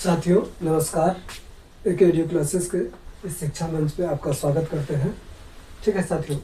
साथियों नमस्कार। एक वीडियो क्लासेस के इस शिक्षा मंच पे आपका स्वागत करते हैं। ठीक है साथियों,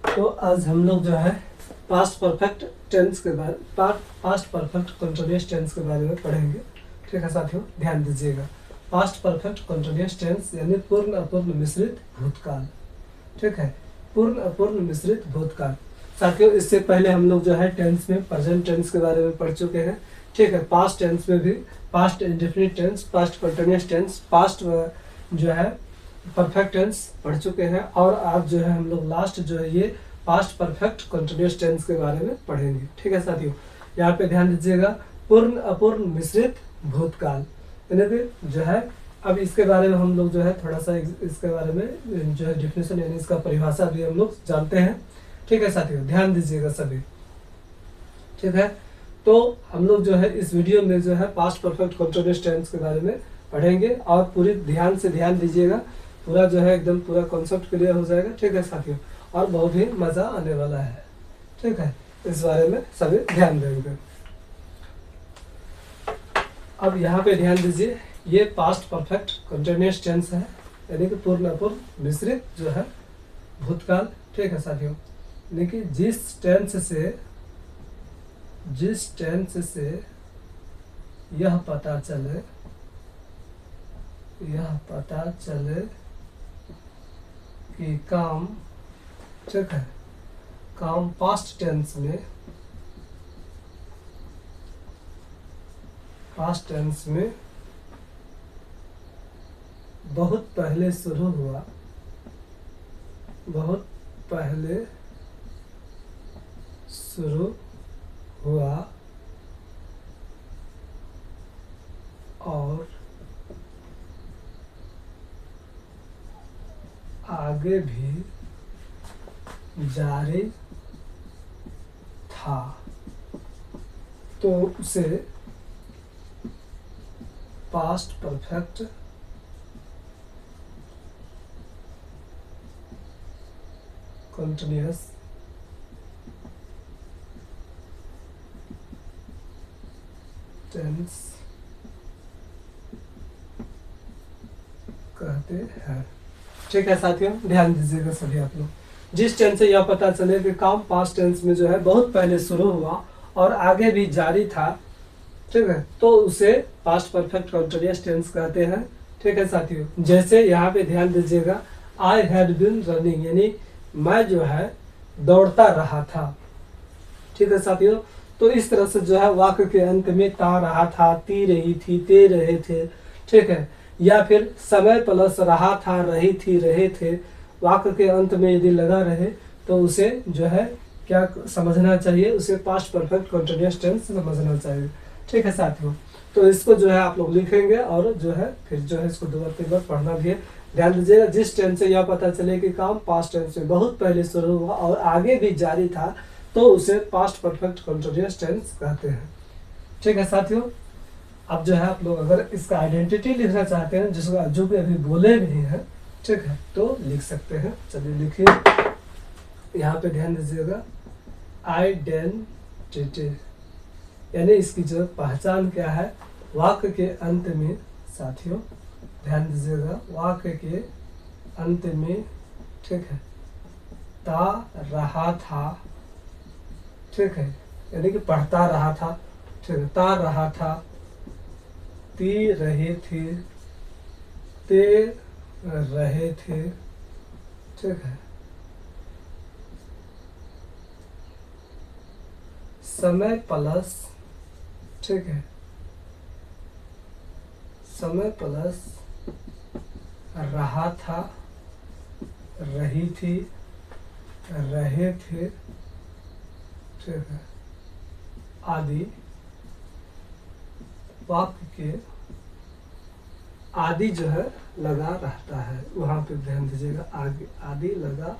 तो आज हम लोग जो है पास्ट परफेक्ट टेंस के बारे पास्ट परफेक्ट कंटिन्यूअस टेंस के बारे में पढ़ेंगे। ठीक है साथियों, ध्यान दीजिएगा। पास्ट परफेक्ट कंटिन्यूअस टेंस यानी पूर्ण अपूर्ण मिश्रित भूतकाल। ठीक है, पूर्ण अपूर्ण मिश्रित भूतकाल। साथियों इससे पहले हम लोग जो है टेंस में प्रेजेंट टेंस के बारे में पढ़ चुके हैं। ठीक है, पास्ट टेंस में भी past indefinite tense, past continuous tense, past जो है परफेक्ट टेंस पढ़ चुके हैं। और आज जो है हम लोग लास्ट जो है ये पास्ट परफेक्ट कंटिन्यूअस टेंस के बारे में पढ़ेंगे। ठीक है साथियों, यहाँ पे ध्यान दीजिएगा। पूर्ण अपूर्ण मिश्रित भूतकाल यानी कि जो है अब इसके बारे में हम लोग जो है थोड़ा सा इसके बारे में जो है डिफिनेशन यानी इसका परिभाषा भी हम लोग जानते हैं। ठीक है साथियों, ध्यान दीजिएगा सभी। ठीक है, तो हम लोग जो है इस वीडियो में जो है पास्ट परफेक्ट कंटिन्यूअस टेंस के बारे में पढ़ेंगे और पूरी ध्यान से ध्यान दीजिएगा। पूरा जो है एकदम पूरा कॉन्सेप्ट क्लियर हो जाएगा। ठीक है साथियों, और बहुत ही मजा आने वाला है। ठीक है, इस बारे में सभी ध्यान देंगे। अब यहाँ पे ध्यान दीजिए, ये पास्ट परफेक्ट कंटिन्यूअस टेंस है यानी कि पूर्ण अपूर्ण मिश्रित जो है भूतकाल। ठीक है साथियों, यानी कि जिस टेंस से यह पता चले कि काम, ठीक है, काम पास्ट टेंस में बहुत पहले शुरू हुआ और आगे भी जारी था, तो उसे पास्ट परफेक्ट कंटिन्यूअस टेंस कहते हैं। ठीक है साथियों, ध्यान दीजिएगा सभी आप लोग। जिस टेंस से यह पता चले कि काम पास्ट टेंस में जो है बहुत पहले शुरू हुआ और आगे भी जारी था, ठीक है, तो उसे पास्ट परफेक्ट कंटिन्यूअस टेंस कहते हैं। ठीक है साथियों, जैसे यहाँ पे ध्यान दीजिएगा, आई हैड बीन रनिंग यानी मैं जो है दौड़ता रहा था। ठीक है साथियों, तो इस तरह से जो है वाक्य के अंत में ता रहा था, ती रही थी, ते रहे थे, ठीक है, या फिर समय प्लस रहा था, रही थी, रहे थे, वाक्य के अंत में यदि लगा रहे तो उसे जो है क्या समझना चाहिए, उसे पास्ट परफेक्ट कंटिन्यूअस टेंस समझना चाहिए। ठीक है साथियों, तो इसको जो है आप लोग लिखेंगे और जो है फिर जो है इसको 2-3 बार पढ़ना भी है। ध्यान दीजिएगा, जिस टेंस से यह पता चले कि काम पास्ट टेंस में बहुत पहले शुरू हुआ और आगे भी जारी था, तो उसे पास्ट परफेक्ट कंटिन्यूअस टेंस कहते हैं। ठीक है साथियों, अब जो है आप लोग अगर इसका आइडेंटिटी लिखना चाहते हैं, जिसका जो भी अभी बोले भी हैं, ठीक है, तो लिख सकते हैं। चलिए लिखिए, यहाँ पे ध्यान दीजिएगा, आइडेंटिटी यानी इसकी जो पहचान क्या है, वाक्य के अंत में साथियों ध्यान दीजिएगा, वाक्य के अंत में, ठीक है, ता रहा था, ठीक है, यानी कि पढ़ता रहा था, ठीक है, ता रहा था, ती रहे थे, ते रहे थे, ठीक है, समय प्लस, ठीक है, समय प्लस रहा था, रही थी, रहे थे, ठीक है, आदि, वाक्य के आदि जो है लगा रहता है, वहां पे ध्यान दीजिएगा, आगे आदि लगा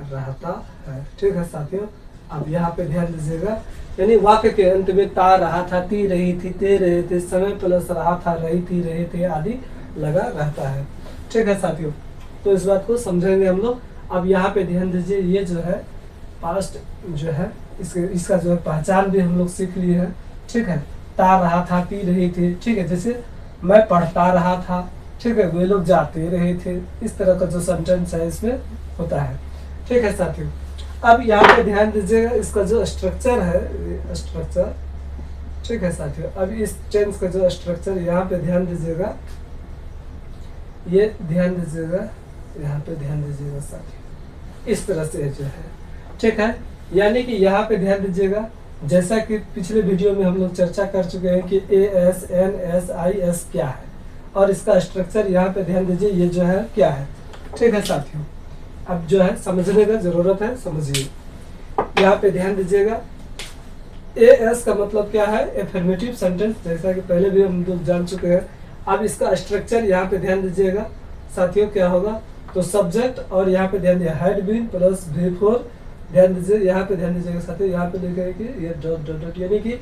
रहता है। ठीक है साथियों, अब यहाँ पे ध्यान दीजिएगा, यानी वाक्य के अंत में ता रहा था, ती रही थी, ते रहे थे, समय प्लस रहा था, रही थी, रहे थे, आदि लगा रहता है। ठीक है साथियों, तो इस बात को समझेंगे हम लोग। अब यहाँ पे ध्यान दीजिए, ये जो है पास्ट जो है इसका जो है पहचान भी हम लोग सीख लिए हैं। ठीक है, ता रहा था, पी रही थी, ठीक है। जैसे मैं पढ़ता रहा था, ठीक है, वे लोग जाते रहे थे। इस तरह का जो सेंटेंस है इसमें होता है, ठीक है साथियों। अब यहाँ पे ध्यान दीजिएगा, इसका जो स्ट्रक्चर है, स्ट्रक्चर, ठीक है साथियों। अब इस टेंस का जो स्ट्रक्चर यहाँ पे ध्यान दीजिएगा, ये ध्यान दीजिएगा, यहाँ पे ध्यान दीजिएगा साथियों, इस तरह से जो है, ठीक है। यानी कि यहाँ पे ध्यान दीजिएगा, जैसा कि पिछले वीडियो में हम लोग चर्चा कर चुके हैं कि ASNSIS क्या है, और इसका स्ट्रक्चर यहाँ पे ध्यान दीजिए, ये जो है क्या है, ठीक है साथियों। अब जो है समझने का जरूरत है, समझिए। यहाँ पे ध्यान दीजिएगा, AS का मतलब क्या है, एफर्मेटिव सेंटेंस, जैसा कि पहले भी हम लोग जान चुके हैं। अब इसका स्ट्रक्चर यहाँ पे ध्यान दीजिएगा साथियों, क्या होगा, तो सब्जेक्ट और यहाँ पे ध्यान दिया हैड बीन प्लस बिफोर, ध्यान दीजिए, यहाँ पे ध्यान दीजिएगा साथियों, यहाँ पे लिखा है कि ये डॉट डॉट डॉट, यानी कि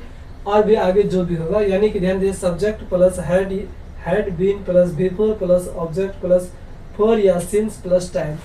और भी आगे जो भी होगा, यानी कि ध्यान दीजिए subject plus had been plus before plus object plus for या सिंस प्लस टाइम,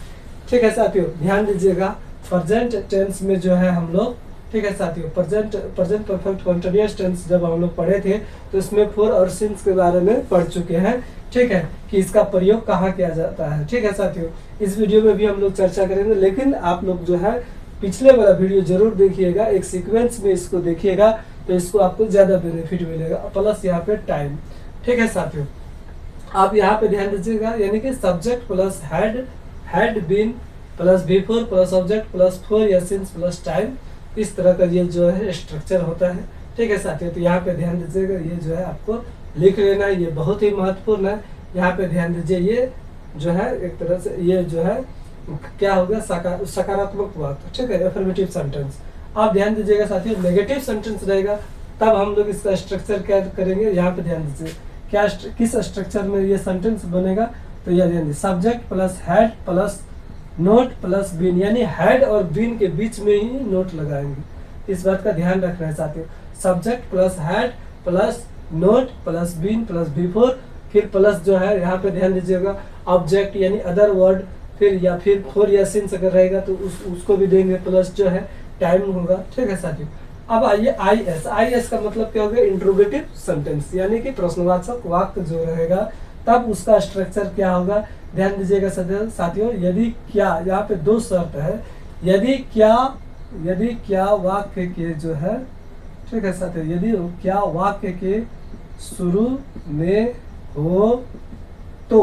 ठीक है साथियों। ध्यान दीजिएगा प्रेजेंट टेंस में जो है हम लोग, ठीक है साथियों, प्रेजेंट परफेक्ट कंटीन्यूअस टेंस जब हम लोग पढ़े थे तो इसमें फॉर और सिंस के बारे में पढ़ चुके हैं, ठीक है, कि इसका प्रयोग कहाँ किया जाता है, ठीक है साथियों। इस वीडियो में भी हम लोग चर्चा करेंगे, लेकिन आप लोग जो है पिछले वाला वीडियो जरूर देखिएगा, एक सीक्वेंस में इसको देखिएगा, तो इसको आपको ज्यादा बेनिफिट मिलेगा, प्लस यहाँ पे टाइम, ठीक है साथियों। आप यहाँ पे ध्यान दीजिएगा, यानी कि subject plus had been plus before plus object plus for या सिंस प्लस टाइम, इस तरह का ये जो है स्ट्रक्चर होता है, ठीक है साथियों। तो यहाँ पे ध्यान दीजिएगा, ये जो है आपको लिख लेना है, ये बहुत ही महत्वपूर्ण है। यहाँ पे ध्यान दीजिए, ये जो है एक तरह से ये जो है क्या होगा, सकारात्मक वाक्य, ठीक है, एफर्मेटिव सेंटेंस। आप ध्यान दीजिएगा साथियों, नेगेटिव सेंटेंस रहेगा तब हम लोग इसका स्ट्रक्चर क्या करेंगे, यहाँ पे ध्यान दीजिए, क्या किस स्ट्रक्चर में ये सेंटेंस बनेगा, तो यह ध्यान दीजिए, subject plus had plus not plus been, यानी हैड और बीन के बीच में ही नोट लगाएंगे, इस बात का ध्यान रखना है साथियों। Subject plus had plus not plus been plus before, फिर प्लस जो है यहाँ पे ध्यान दीजिएगा ऑब्जेक्ट यानी अदर वर्ड, फिर या फिर फॉर या सिंस अगर रहेगा तो उसको भी देंगे, प्लस जो है टाइम होगा, ठीक है साथियों। अब आइए IS का मतलब क्या होगा, इंट्रोगेटिव सेंटेंस, यानी कि प्रश्नवाचक वाक्य जो रहेगा तब उसका स्ट्रक्चर क्या होगा, ध्यान दीजिएगा साथियों। यदि क्या, यहाँ पे दो शर्त है, यदि क्या वाक्य के जो है, ठीक है साथियों, यदि क्या वाक्य के शुरू में हो तो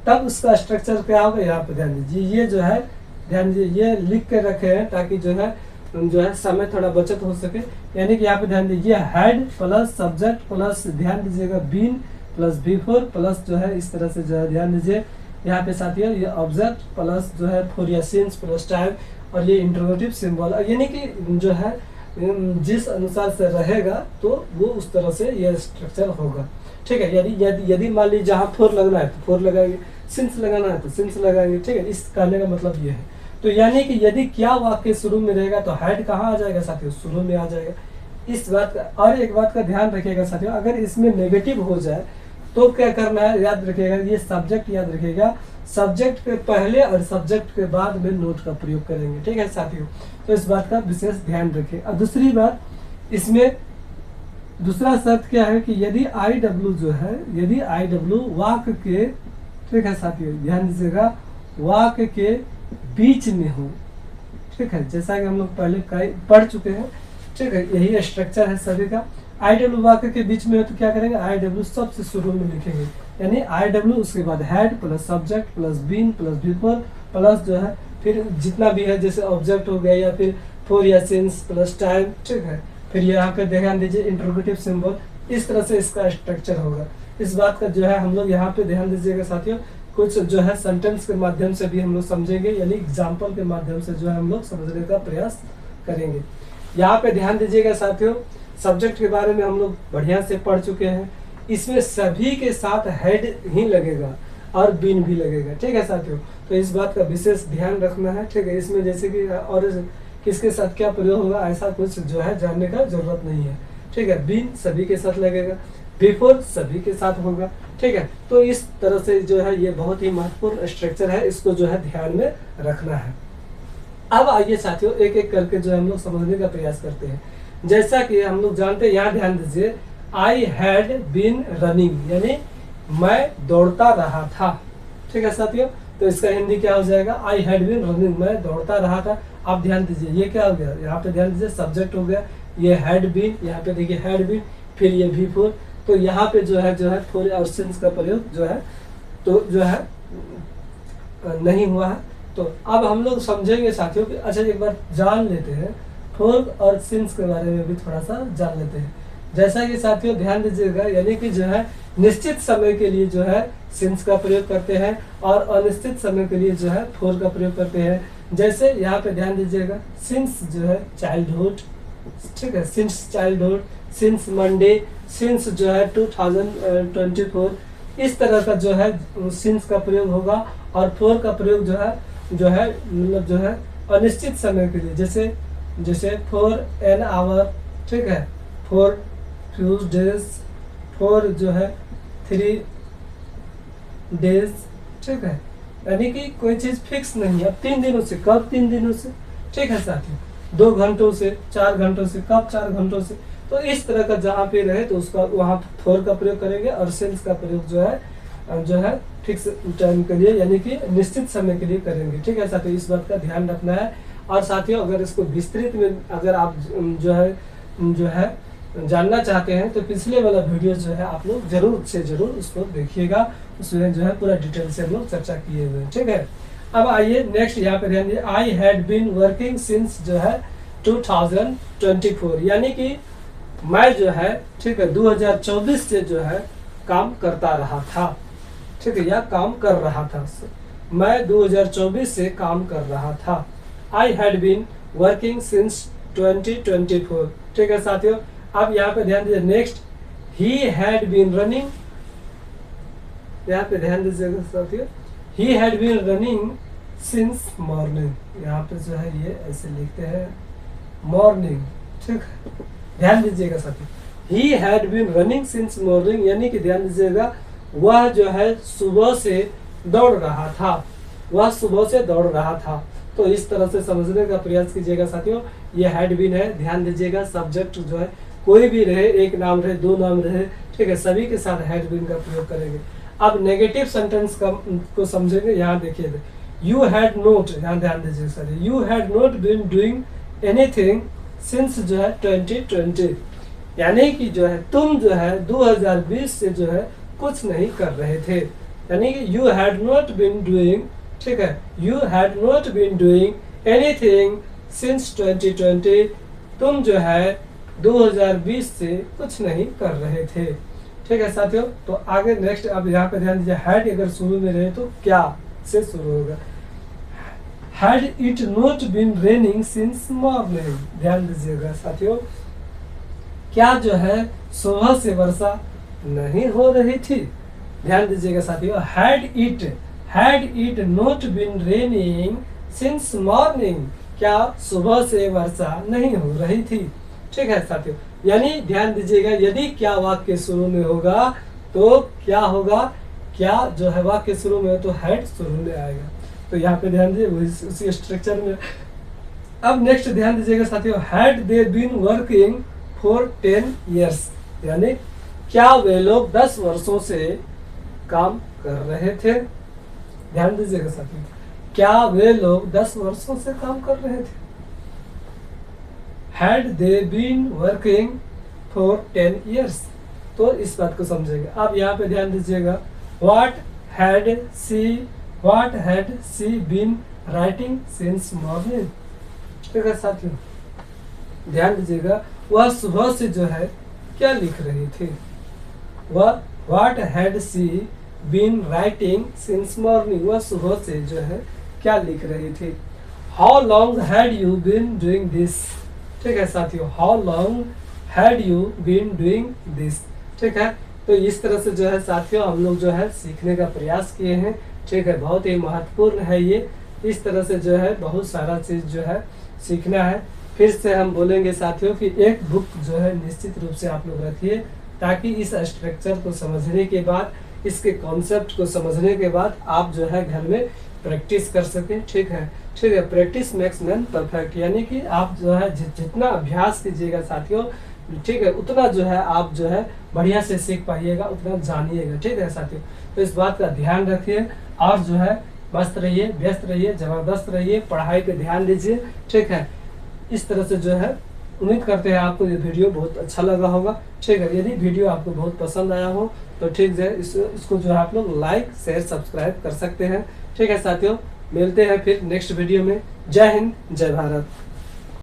तब उसका स्ट्रक्चर क्या होगा, यहाँ पे ध्यान दीजिए, ये जो है ध्यान दीजिए, ये लिख के रखे हैं ताकि जो है समय थोड़ा बचत हो सके। यानी कि यहाँ पे ध्यान दीजिए, हैड प्लस सब्जेक्ट प्लस ध्यान दीजिएगा बीन प्लस बिफोर प्लस जो है इस तरह से जो है ध्यान दीजिए, यहाँ पे साथियों ये ऑब्जेक्ट प्लस जो है फॉर या सिंस प्लस टाइम, और ये इंट्रोगेटिव सिंबल, यानी कि जो है जिस अनुसार से रहेगा तो वो उस तरह से ये स्ट्रक्चर होगा, ठीक है। यदि मान लीजिए जहाँ फोर लगना है तो फोर लगाएंगे, सिंस लगाना है तो सिंस लगाएंगे, ठीक है। इस कहने का मतलब ये है। तो यानी कि यदि क्या वाक्य शुरू में रहेगा तो हैड कहाँ आ जाएगा साथियों, शुरू में आ जाएगा, इस बात का। और एक बात का ध्यान रखिएगा साथियों, अगर इसमें नेगेटिव हो जाए तो क्या करना है, याद रखिएगा, ये सब्जेक्ट याद रखिएगा, सब्जेक्ट के पहले और सब्जेक्ट के बाद में नोट का प्रयोग करेंगे, ठीक है साथियों। तो इस बात का विशेष ध्यान रखें। और दूसरी बात, इसमें दूसरा शर्त क्या है कि यदि IW जो है, यदि IW वाक्य के, ठीक है साथियों, ध्यान दीजिएगा, वाक्य के बीच में हो, ठीक है, जैसा कि हम लोग पहले पढ़ चुके हैं, ठीक है, यही स्ट्रक्चर है सभी का। IW वाक्य के बीच में हो तो क्या करेंगे, IW सबसे शुरू में लिखेंगे, यानी IW उसके बाद had plus subject plus been plus before plus जो है फिर जितना भी है, जैसे ऑब्जेक्ट हो गया या फिर फॉर या सिंस प्लस टाइम, ठीक है। फिर यहाँ पे ध्यान दीजिए इंट्रोगेटिव सिंबल, इस तरह से इसका स्ट्रक्चर होगा। इस बात का जो है हम लोग यहाँ पे ध्यान दीजिएगा साथियों, कुछ जो है सेंटेंस के माध्यम से भी हम लोग समझेंगे, यानी एग्जाम्पल के माध्यम से जो है हम लोग समझने का प्रयास करेंगे। यहाँ पे ध्यान दीजिएगा साथियों, सब्जेक्ट के बारे में हम लोग बढ़िया से पढ़ चुके हैं, इसमें सभी के साथ हेड ही लगेगा और बीन भी लगेगा, ठीक है साथियों। तो इस बात का विशेष ध्यान रखना है, ठीक है। इसमें जैसे कि और किसके साथ क्या प्रयोग होगा ऐसा कुछ जो है जानने का जरूरत नहीं है, ठीक है। बीन सभी के साथ लगेगा, बिफोर सभी के साथ होगा, ठीक है। तो इस तरह से जो है ये बहुत ही महत्वपूर्ण स्ट्रक्चर है, इसको जो है ध्यान में रखना है। अब आइए साथियों एक एक करके जो है हम लोग समझने का प्रयास करते हैं। जैसा कि हम लोग जानते हैं, यहाँ ध्यान दीजिए, आई हैड बीन रनिंग, यानी मैं दौड़ता रहा था। ठीक है साथियों, तो इसका हिंदी क्या हो जाएगा, आई हैड बीन रनिंग, मैं दौड़ता रहा था। आप ध्यान दीजिए ये क्या हो गया, यहाँ पे ध्यान दीजिए सब्जेक्ट हो गया, ये हैड बीन, यहाँ पे देखिए हैड बीन, फिर ये V4, तो यहाँ पे जो है फोर और सिंस का प्रयोग जो है तो जो है नहीं हुआ है। तो अब हम लोग समझेंगे साथियों कि अच्छा एक बार जान लेते हैं फोर और सिंस के बारे में भी थोड़ा सा जान लेते हैं। जैसा कि साथियों ध्यान दीजिएगा, यानी कि जो है निश्चित समय के लिए जो है सिंस का प्रयोग करते हैं और अनिश्चित समय के लिए जो है फोर का प्रयोग करते हैं। जैसे यहाँ पे ध्यान दीजिएगा, सिंस जो है चाइल्डहुड, ठीक है, since childhood, since Monday, since जो है 2024, इस तरह का जो है सिंस का प्रयोग होगा। और फोर का प्रयोग जो है मतलब जो है अनिश्चित समय के लिए, जैसे फॉर एन आवर, ठीक है, फॉर फ्यू डेज, फॉर जो है 3 डेज, ठीक है, यानी कि कोई चीज फिक्स नहीं है। अब 3 दिनों से, कब 3 दिनों से, ठीक है साथियों, 2 घंटों से, 4 घंटों से, कब 4 घंटों से। तो इस तरह का जहाँ पे रहे तो उसका वहाँ फॉर का प्रयोग करेंगे और सिंस का प्रयोग जो है फिक्स टाइम के लिए, यानी कि निश्चित समय के लिए करेंगे। ठीक है साथियों, इस बात का ध्यान रखना है। और साथियों अगर इसको विस्तृत में अगर आप जो है जानना चाहते हैं तो पिछले वाला वीडियो जो है आप लोग जरूर से जरूर उसको देखिएगा, उसमें जो है पूरा डिटेल से हम लोग चर्चा किए हुए हैं। ठीक है, अब आइए नेक्स्ट यहाँ पे ध्यान दीजिए, I had been working since जो है 2024, यानी कि मैं जो है, ठीक है, 2024 से जो है काम करता रहा था। ठीक है, या काम कर रहा था, मैं 2024 से काम कर रहा था। I had been working since 2024। ठीक है साथियों, अब यहाँ पे ध्यान दीजिए next, he had been running, यहाँ पे ध्यान दीजिएगा साथियों, he had been running since morning, यहाँ पे जो है ये ऐसे लिखते हैं मॉर्निंग। ठीक है, ध्यान दीजिएगा साथियों, he had been running since morning, यानी कि ध्यान दीजिएगा वह जो है सुबह से दौड़ रहा था, वह सुबह से दौड़ रहा था। तो इस तरह से समझने का प्रयास कीजिएगा साथियों। ये हैड बीन है, ध्यान दीजिएगा सब्जेक्ट जो है कोई भी रहे, एक नाम रहे, 2 नाम रहे, ठीक है, सभी के साथ हैड बीन का प्रयोग करेंगे। अब नेगेटिव सेंटेंस को समझेंगे। यहाँ देखिए, यू हैड नोट, यहाँ ध्यान दीजिए sir, you had not been doing anything since जो है 2020, यानी कि जो है तुम जो है 2020 से जो है कुछ नहीं कर रहे थे, यानी कि you had not been doing, ठीक है, you had not been doing anything since 2020, तुम जो है 2020 से कुछ नहीं कर रहे थे। ठीक है साथियों, तो आगे नेक्स्ट अब यहाँ पे ध्यान दीजिए, हैड अगर शुरू में रहे तो क्या से शुरू होगा, had it not been raining since morning, ध्यान दीजिएगा साथियों, क्या जो है सुबह से वर्षा नहीं हो रही थी। ध्यान दीजिएगा साथियों, had it not been raining since morning, क्या सुबह से वर्षा नहीं हो रही थी। ठीक है साथियों, यानी ध्यान दीजिएगा, यदि क्या वाक्य शुरू में होगा तो क्या होगा, क्या जो है वाक्य शुरू में हो तो हैड शुरू में आएगा। तो यहाँ पे ध्यान दीजिए उसी स्ट्रक्चर में। अब नेक्स्ट ध्यान दीजिएगा साथियों, had they been working for 10 years, यानी क्या वे लोग 10 वर्षों से काम कर रहे थे। ध्यान दीजिएगा साथियों, क्या वे लोग 10 वर्षों से काम कर रहे थे। Had they been working for 10 years, तो इस बात को समझेंगे। अब यहाँ पे ध्यान दीजिएगा, what had she been writing since morning. ठीक है साथियों, ध्यान दीजिएगा, वह सुबह से जो है क्या लिख रही थी, वह what had she been writing since morning, वह सुबह से जो है क्या लिख रही थी। How long had you been doing this. ठीक है साथियों, how long had you been doing this. ठीक है, तो इस तरह से जो है साथियों हम लोग जो है सीखने का प्रयास किए हैं। ठीक है, बहुत ही महत्वपूर्ण है ये, इस तरह से जो है बहुत सारा चीज जो है सीखना है। फिर से हम बोलेंगे साथियों कि एक बुक जो है निश्चित रूप से आप लोग रखिए, ताकि इस स्ट्रक्चर को समझने के बाद, इसके कॉन्सेप्ट को समझने के बाद आप जो है घर में प्रैक्टिस कर सके। ठीक है, ठीक है। प्रैक्टिस मेक्स मैन परफेक्ट, यानी कि आप जो है जितना अभ्यास कीजिएगा साथियों, ठीक है, उतना जो है आप जो है बढ़िया से सीख पाइएगा, उतना जानिएगा। ठीक है साथियों, तो इस बात का ध्यान रखिए और जो है मस्त रहिए, व्यस्त रहिए, जबरदस्त रहिए, पढ़ाई पे ध्यान दीजिए। ठीक है, इस तरह से जो है उम्मीद करते हैं आपको ये वीडियो बहुत अच्छा लगा होगा। ठीक है, यदि वीडियो आपको बहुत पसंद आया हो तो ठीक है इसको जो है आप लोग लाइक शेयर सब्सक्राइब कर सकते हैं। ठीक है साथियों, मिलते हैं फिर नेक्स्ट वीडियो में। जय हिंद, जय भारत।